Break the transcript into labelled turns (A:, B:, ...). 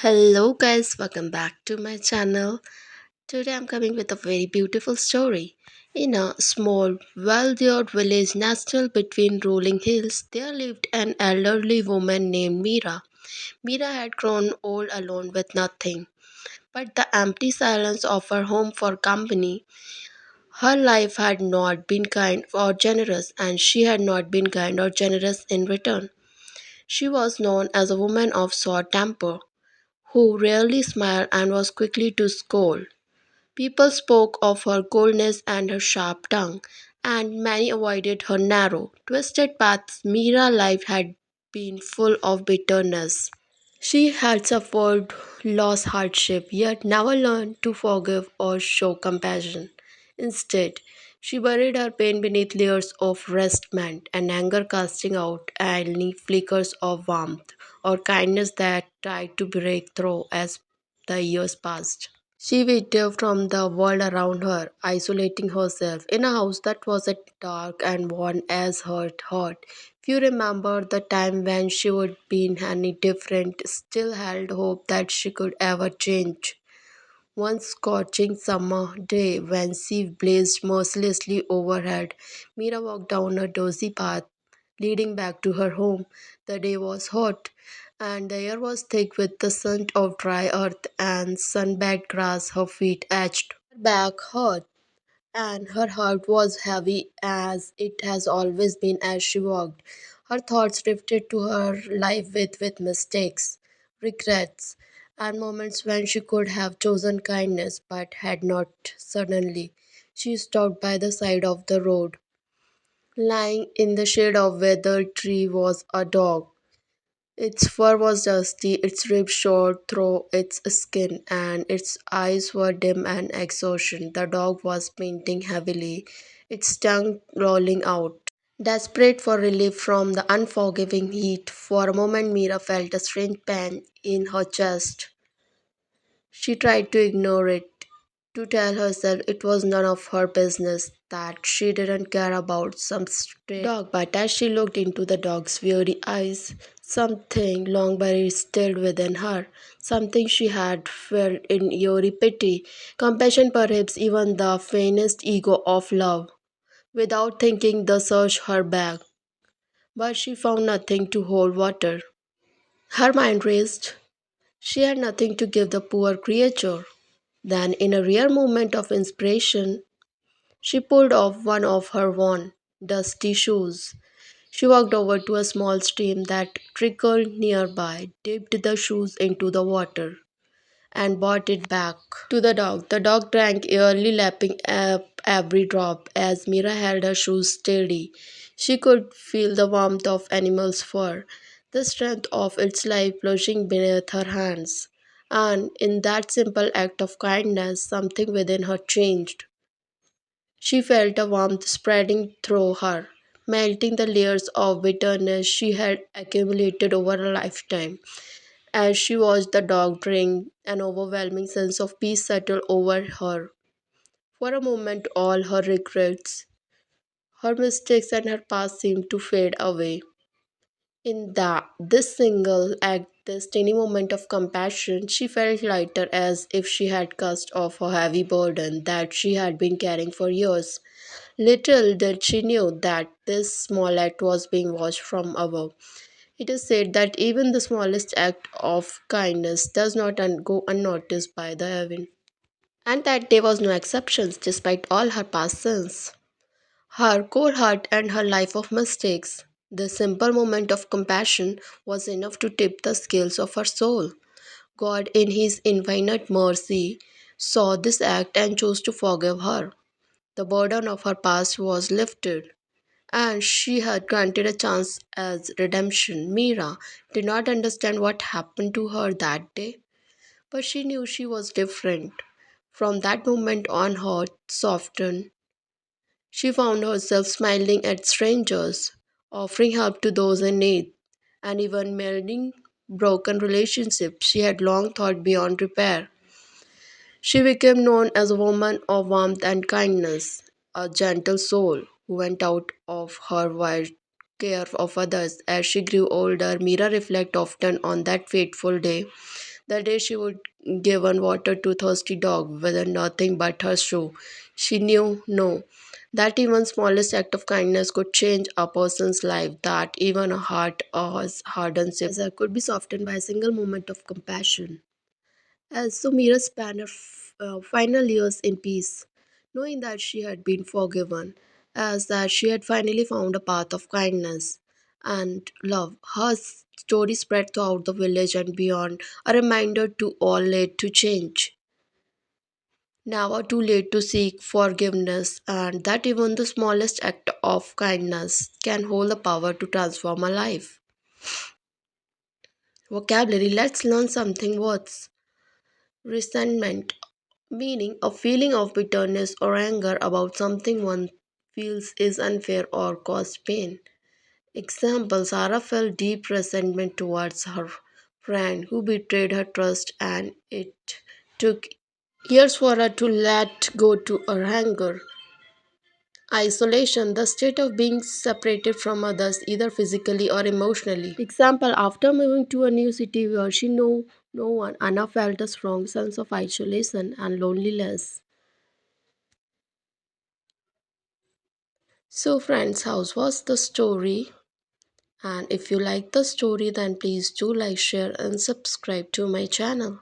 A: Hello, guys, welcome back to my channel. Today I'm coming with a very beautiful story. In a small, well built village nestled between rolling hills, there lived an elderly woman named Mira. Mira had grown old alone with nothing but the empty silence of her home for company. Her life had not been kind or generous, and she had not been kind or generous in return. She was known as a woman of short temper who rarely smiled and was quickly to scold. People spoke of her coldness and her sharp tongue, and many avoided her narrow, twisted paths. Mira's life had been full of bitterness. She had suffered loss, hardship, yet never learned to forgive or show compassion. Instead, she buried her pain beneath layers of resentment and anger, casting out any flickers of warmth or kindness that tried to break through as the years passed. She withdrew from the world around her, isolating herself in a house that was as dark and worn as her heart. Few remembered the time when she would be any different, still held hope that she could ever change. One scorching summer day, when she blazed mercilessly overhead, Mira walked down a dusty path leading back to her home. The day was hot, and the air was thick with the scent of dry earth and sun-baked grass. Her feet itched, her back hurt, and her heart was heavy as it has always been as she walked. Her thoughts drifted to her life with mistakes, regrets, and moments when she could have chosen kindness but had not. Suddenly, she stopped by the side of the road. Lying in the shade of withered tree was a dog. Its fur was dusty, its ribs showed through its skin, and its eyes were dim and exhaustion. The dog was panting heavily, its tongue lolling out. Desperate for relief from the unforgiving heat, for a moment Mira felt a strange pain in her chest. She tried to ignore it, to tell herself it was none of her business, that she didn't care about some stray dog. But as she looked into the dog's weary eyes, something long buried stirred within her, something she had felt in eerie pity, compassion, perhaps even the faintest ego of love. Without thinking, the searched her bag, but she found nothing to hold water. Her mind raced. She had nothing to give the poor creature. Then, in a rare moment of inspiration, she pulled off one of her worn, dusty shoes. She walked over to a small stream that trickled nearby, dipped the shoes into the water, and brought it back to the dog. The dog drank eagerly, lapping up every drop as Mira held her shoes steady. She could feel the warmth of animal's fur, the strength of its life flushing beneath her hands. And in that simple act of kindness, something within her changed. She felt a warmth spreading through her, melting the layers of bitterness she had accumulated over a lifetime. As she watched the dog drink, an overwhelming sense of peace settled over her. For a moment, all her regrets, her mistakes, and her past seemed to fade away. In this single act, this tiny moment of compassion, she felt lighter, as if she had cast off a heavy burden that she had been carrying for years. Little did she know that this small act was being watched from above. It is said that even the smallest act of kindness does not go unnoticed by the heaven. And that day was no exception, despite all her past sins, her cold heart, and her life of mistakes. The simple moment of compassion was enough to tip the scales of her soul. God, in His infinite mercy, saw this act and chose to forgive her. The burden of her past was lifted, and she had granted a chance as redemption. Mira did not understand what happened to her that day, but she knew she was different. From that moment on, her heart softened. She found herself smiling at strangers, offering help to those in need, and even mending broken relationships she had long thought beyond repair. She became known as a woman of warmth and kindness, a gentle soul who went out of her way to care of others. As she grew older, Mira reflected often on that fateful day. The day she would give one water to thirsty dog with nothing but her shoe. She knew no. That even smallest act of kindness could change a person's life, that even a heart as hardened as could be softened by a single moment of compassion. So Mira spent her final years in peace, knowing that she had been forgiven, as that she had finally found a path of kindness and love. Her story spread throughout the village and beyond, a reminder to all late to change, never too late to seek forgiveness, and that even the smallest act of kindness can hold the power to transform a life. Vocabulary, let's learn something words. Resentment, meaning a feeling of bitterness or anger about something one feels is unfair or cause pain. Example, Sarah felt deep resentment towards her friend who betrayed her trust, and it took years for her to let go to her anger. Isolation, the state of being separated from others either physically or emotionally. Example, after moving to a new city where she knew no one, Anna felt a strong sense of isolation and loneliness. So, friends, how was the story? And if you like the story, then please do like, share, and subscribe to my channel.